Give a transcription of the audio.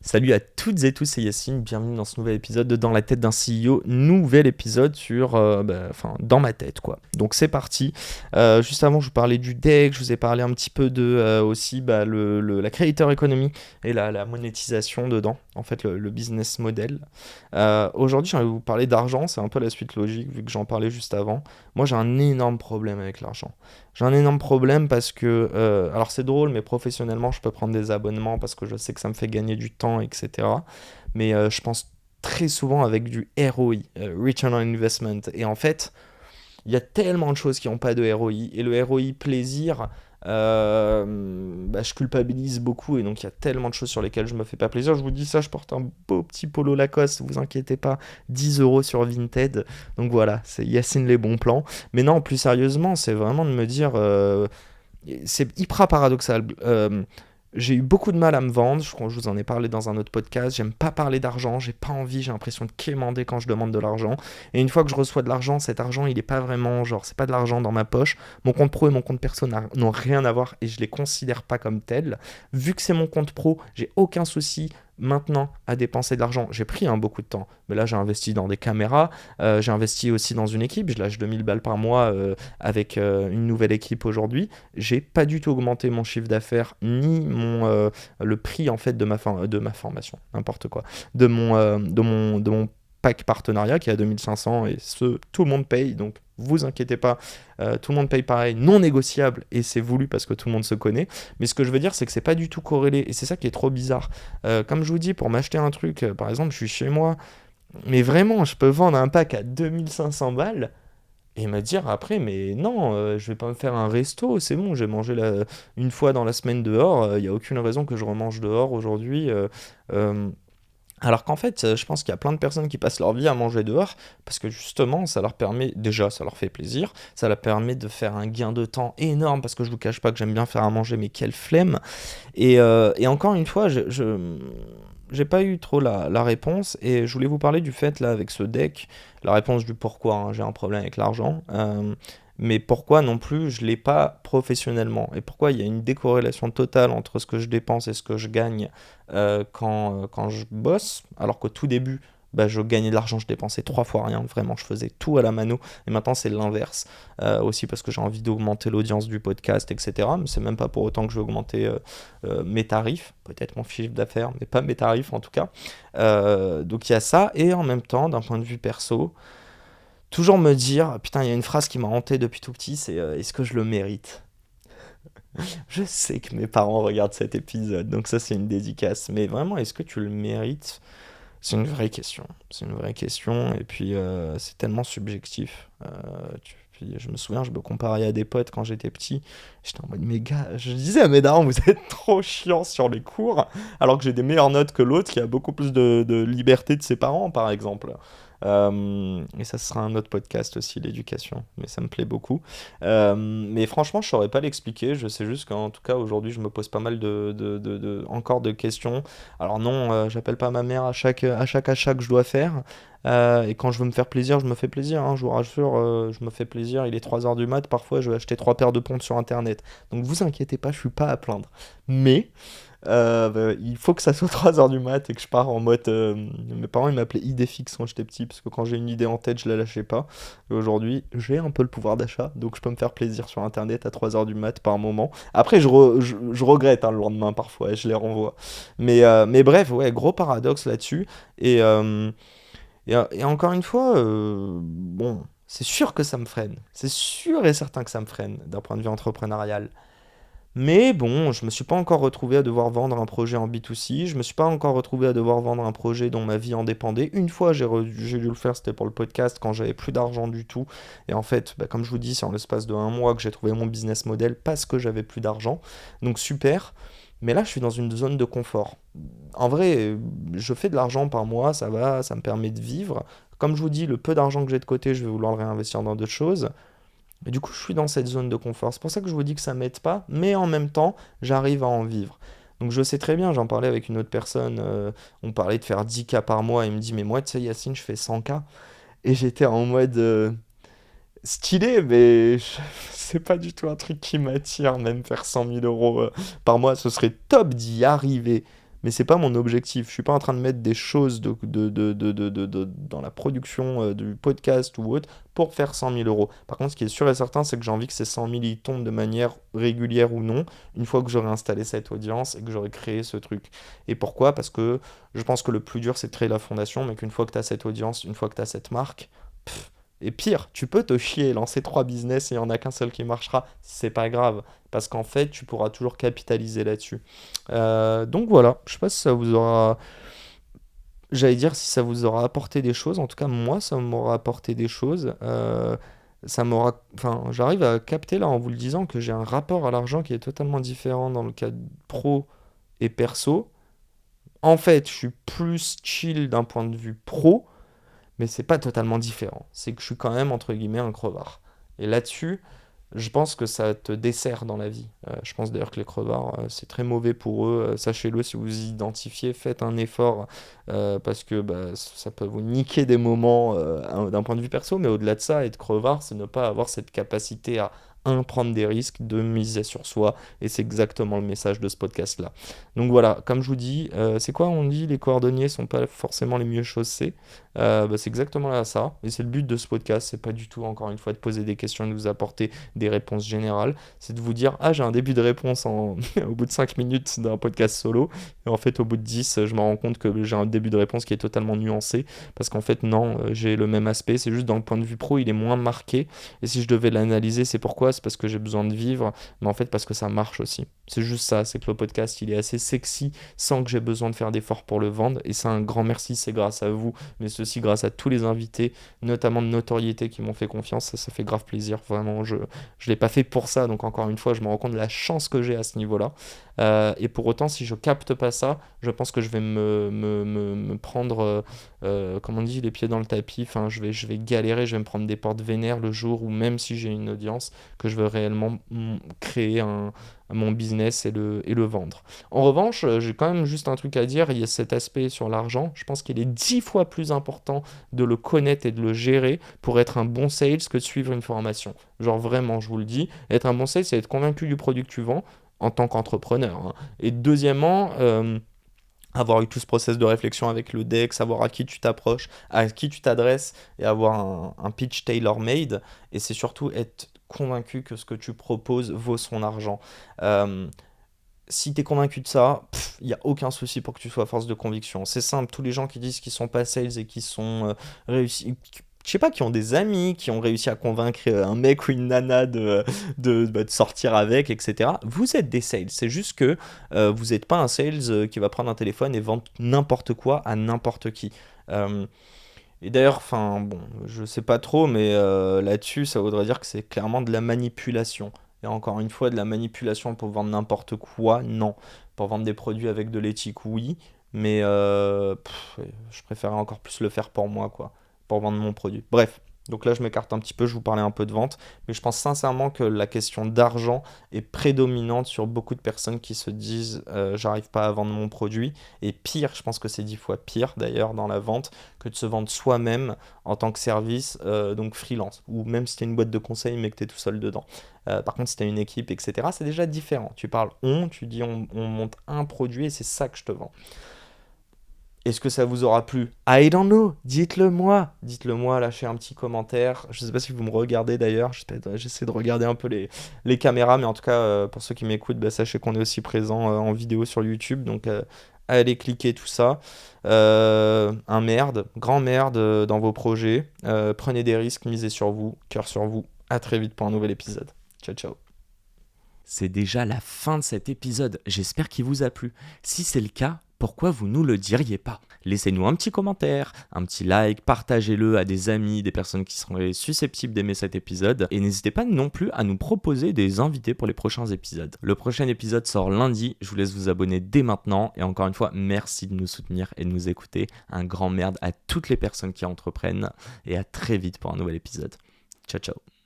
Salut à toutes et tous, c'est Yacine, bienvenue dans ce nouvel épisode de Dans la tête d'un CEO, nouvel épisode sur, dans ma tête quoi. Donc c'est parti. Juste avant, je vous parlais du deck, je vous ai parlé un petit peu de aussi la creator economy et la monétisation dedans, en fait le business model. Aujourd'hui, j'ai envie de vous parler d'argent, c'est un peu la suite logique vu que j'en parlais juste avant. Moi, j'ai un énorme problème avec l'argent. J'ai un énorme problème parce que, alors c'est drôle, mais professionnellement, je peux prendre des abonnements parce que je sais que ça me fait gagner du temps, etc. Mais je pense très souvent avec du ROI, Return on Investment. Et en fait, il y a tellement de choses qui n'ont pas de ROI. Et le ROI plaisir, je culpabilise beaucoup. Et donc, il y a tellement de choses sur lesquelles je me fais pas plaisir. Je vous dis ça, je porte un beau petit polo Lacoste, vous inquiétez pas. 10 € sur Vinted. Donc voilà, c'est Yacine les bons plans. Mais non, plus sérieusement, c'est vraiment de me dire. C'est hyper paradoxal. J'ai eu beaucoup de mal à me vendre, je crois que je vous en ai parlé dans un autre podcast, j'aime pas parler d'argent, j'ai pas envie, j'ai l'impression de quémander quand je demande de l'argent. Et une fois que je reçois de l'argent, cet argent il est pas vraiment, genre c'est pas de l'argent dans ma poche, mon compte pro et mon compte perso n'ont rien à voir et je les considère pas comme tels. Vu que c'est mon compte pro, j'ai aucun souci maintenant à dépenser de l'argent. J'ai pris beaucoup de temps, mais là j'ai investi dans des caméras, j'ai investi aussi dans une équipe, je lâche 2000 balles par mois avec une nouvelle équipe aujourd'hui. J'ai pas du tout augmenté mon chiffre d'affaires ni le prix en fait de ma formation, n'importe quoi, de mon pack partenariat qui est à 2500 et tout le monde paye, donc vous inquiétez pas, tout le monde paye pareil, non négociable, et c'est voulu parce que tout le monde se connaît. Mais ce que je veux dire, c'est que c'est pas du tout corrélé, et c'est ça qui est trop bizarre. Comme je vous dis, pour m'acheter un truc, par exemple, je suis chez moi, mais vraiment, je peux vendre un pack à 2500 balles, et me dire après, mais non, je vais pas me faire un resto, c'est bon, j'ai mangé une fois dans la semaine dehors, il n'y a aucune raison que je remange dehors aujourd'hui. Euh, alors qu'en fait, je pense qu'il y a plein de personnes qui passent leur vie à manger dehors parce que justement, ça leur permet, déjà, ça leur fait plaisir, ça leur permet de faire un gain de temps énorme parce que je vous cache pas que j'aime bien faire à manger, mais quelle flemme. Et encore une fois, j'ai pas eu trop la réponse et je voulais vous parler du fait là avec ce deck, la réponse du pourquoi hein, j'ai un problème avec l'argent, mais pourquoi non plus je l'ai pas professionnellement et pourquoi il y a une décorrélation totale entre ce que je dépense et ce que je gagne quand je bosse, alors qu'au tout début je gagnais de l'argent, je dépensais 3 fois rien, vraiment je faisais tout à la mano et maintenant c'est l'inverse. Aussi parce que j'ai envie d'augmenter l'audience du podcast, etc. Mais c'est même pas pour autant que je vais augmenter mes tarifs, peut-être mon chiffre d'affaires, mais pas mes tarifs en tout cas. Donc il y a ça, et en même temps, d'un point de vue perso, toujours me dire, putain, il y a une phrase qui m'a hanté depuis tout petit, c'est est-ce que je le mérite? Je sais que mes parents regardent cet épisode, donc ça c'est une dédicace, mais vraiment, est-ce que tu le mérites? C'est une vraie question. C'est une vraie question. Et puis, c'est tellement subjectif. Puis, je me souviens, je me comparais à des potes quand j'étais petit. J'étais en mode, mais gars, je disais à mes darons, vous êtes trop chiants sur les cours, alors que j'ai des meilleures notes que l'autre qui a beaucoup plus de liberté de ses parents, par exemple. Et ça sera un autre podcast aussi, l'éducation, mais ça me plaît beaucoup. Mais franchement, je saurais pas l'expliquer. Je sais juste qu'en tout cas, aujourd'hui, je me pose pas mal encore de questions. Alors non, j'appelle pas ma mère à chaque achat que je dois faire. Et quand je veux me faire plaisir, je me fais plaisir, hein, je vous rassure, je me fais plaisir. Il est 3 heures du mat, parfois je vais acheter 3 paires de pompes sur internet. Donc vous inquiétez pas, je suis pas à plaindre. Mais il faut que ça soit 3 heures du mat et que je pars en mode. Mes parents ils m'appelaient idée fixe quand j'étais petit, parce que quand j'ai une idée en tête, je la lâchais pas. Et aujourd'hui, j'ai un peu le pouvoir d'achat, donc je peux me faire plaisir sur internet à 3 heures du mat par moment. Après, je regrette hein, le lendemain parfois, et je les renvoie. Mais bref, ouais, gros paradoxe là-dessus. Et, euh, et encore une fois, bon, c'est sûr que ça me freine. C'est sûr et certain que ça me freine d'un point de vue entrepreneurial. Mais bon, je me suis pas encore retrouvé à devoir vendre un projet en B2C, je me suis pas encore retrouvé à devoir vendre un projet dont ma vie en dépendait. Une fois, j'ai dû le faire, c'était pour le podcast, quand j'avais plus d'argent du tout. Et en fait, comme je vous dis, c'est en l'espace de 1 mois que j'ai trouvé mon business model parce que j'avais plus d'argent. Donc super. Mais là, je suis dans une zone de confort. En vrai, je fais de l'argent par mois, ça va, ça me permet de vivre. Comme je vous dis, le peu d'argent que j'ai de côté, je vais vouloir le réinvestir dans d'autres choses. Et du coup, je suis dans cette zone de confort. C'est pour ça que je vous dis que ça m'aide pas, mais en même temps, j'arrive à en vivre. Donc je sais très bien, j'en parlais avec une autre personne, on parlait de faire 10K par mois, il me dit, mais moi, tu sais, Yacine, je fais 100K. Et j'étais en mode stylé, mais c'est pas du tout un truc qui m'attire, même faire 100 000 € par mois, ce serait top d'y arriver. mais c'est pas mon objectif. Je suis pas en train de mettre des choses dans la production du podcast ou autre pour faire 100 000 euros. Par contre, ce qui est sûr et certain, c'est que j'ai envie que ces 100 000 ils tombent de manière régulière ou non, une fois que j'aurai installé cette audience et que j'aurai créé ce truc. Et pourquoi? Parce que je pense que le plus dur, c'est de créer la fondation, mais qu'une fois que tu as cette audience, une fois que tu as cette marque, et pire, tu peux te chier, lancer 3 business et il n'y en a qu'un seul qui marchera, c'est pas grave, parce qu'en fait, tu pourras toujours capitaliser là-dessus. Donc voilà, je sais pas si ça vous aura, j'allais dire si ça vous aura apporté des choses, en tout cas moi, ça m'aura apporté des choses. Ça m'aura, enfin, j'arrive à capter là en vous le disant que j'ai un rapport à l'argent qui est totalement différent dans le cadre pro et perso. En fait, je suis plus chill d'un point de vue pro, mais c'est pas totalement différent. C'est que je suis quand même, entre guillemets, un crevard. Et là-dessus, je pense que ça te dessert dans la vie. Je pense d'ailleurs que les crevards, c'est très mauvais pour eux. Sachez-le, si vous vous identifiez, faites un effort parce que bah, ça peut vous niquer des moments d'un point de vue perso, mais au-delà de ça, être crevard, c'est ne pas avoir cette capacité à, un, prendre des risques, deux, miser sur soi, et c'est exactement le message de ce podcast-là. Donc voilà, comme je vous dis, c'est quoi on dit, les cordonniers sont pas forcément les mieux chaussés. Bah, c'est exactement là ça, et c'est le but de ce podcast, c'est pas du tout, encore une fois, de poser des questions et de vous apporter des réponses générales, c'est de vous dire, ah j'ai un début de réponse au bout de 5 minutes d'un podcast solo, et en fait au bout de 10, je me rends compte que j'ai un début de réponse qui est totalement nuancé, parce qu'en fait non, j'ai le même aspect, c'est juste dans le point de vue pro, il est moins marqué, et si je devais l'analyser, c'est pourquoi? C'est parce que j'ai besoin de vivre, mais en fait parce que ça marche aussi. C'est juste ça, c'est que le podcast, il est assez sexy, sans que j'ai besoin de faire d'efforts pour le vendre, et c'est un grand merci, c'est grâce à vous, mais ceci grâce à tous les invités, notamment de notoriété, qui m'ont fait confiance, ça fait grave plaisir, vraiment, je l'ai pas fait pour ça, donc encore une fois, je me rends compte de la chance que j'ai à ce niveau-là. Et pour autant, si je capte pas ça, je pense que je vais me prendre, comme on dit, les pieds dans le tapis. Enfin, je vais galérer, je vais me prendre des portes vénères le jour où, même si j'ai une audience, que je veux réellement créer mon business et le vendre. En revanche, j'ai quand même juste un truc à dire, il y a cet aspect sur l'argent, je pense qu'il est 10 fois plus important de le connaître et de le gérer pour être un bon sales que de suivre une formation. Genre vraiment, je vous le dis, être un bon sales, c'est être convaincu du produit que tu vends en tant qu'entrepreneur, hein. Et deuxièmement, avoir eu tout ce process de réflexion avec le deck, savoir à qui tu t'approches, à qui tu t'adresses et avoir un pitch tailor-made. Et c'est surtout être convaincu que ce que tu proposes vaut son argent. Euh, Si tu es convaincu de ça, il n'y a aucun souci pour que tu sois force de conviction. C'est simple, tous les gens qui disent qu'ils sont pas sales et qui sont réussis, je sais pas, qui ont des amis, qui ont réussi à convaincre un mec ou une nana de sortir avec, etc. Vous êtes des sales, c'est juste que vous n'êtes pas un sales qui va prendre un téléphone et vendre n'importe quoi à n'importe qui. Euh, et d'ailleurs, enfin bon, je sais pas trop, mais là-dessus, ça voudrait dire que c'est clairement de la manipulation. Et encore une fois, de la manipulation pour vendre n'importe quoi, non. Pour vendre des produits avec de l'éthique, oui. Mais je préférais encore plus le faire pour moi, quoi. Pour vendre mon produit. Bref. Donc là, je m'écarte un petit peu, je vous parlais un peu de vente. Mais je pense sincèrement que la question d'argent est prédominante sur beaucoup de personnes qui se disent j'arrive pas à vendre mon produit. Et pire, je pense que c'est 10 fois pire d'ailleurs dans la vente que de se vendre soi-même en tant que service, donc freelance. Ou même si tu es une boîte de conseil mais que tu es tout seul dedans. Par contre, si tu as une équipe, etc., c'est déjà différent. Tu parles tu dis on monte un produit et c'est ça que je te vends. Est-ce que ça vous aura plu? I don't know, dites-le moi. Dites-le moi, lâchez un petit commentaire. Je sais pas si vous me regardez d'ailleurs, j'essaie de regarder un peu les caméras, mais en tout cas, pour ceux qui m'écoutent, bah, sachez qu'on est aussi présent en vidéo sur YouTube, donc allez cliquer tout ça. Un merde, grand merde dans vos projets. Prenez des risques, misez sur vous, cœur sur vous. À très vite pour un nouvel épisode. Ciao, ciao. C'est déjà la fin de cet épisode, j'espère qu'il vous a plu. Si c'est le cas, pourquoi vous nous le diriez pas? Laissez-nous un petit commentaire, un petit like, partagez-le à des amis, des personnes qui seraient susceptibles d'aimer cet épisode, et n'hésitez pas non plus à nous proposer des invités pour les prochains épisodes. Le prochain épisode sort lundi, je vous laisse vous abonner dès maintenant, et encore une fois, merci de nous soutenir et de nous écouter. Un grand merde à toutes les personnes qui entreprennent, et à très vite pour un nouvel épisode. Ciao ciao.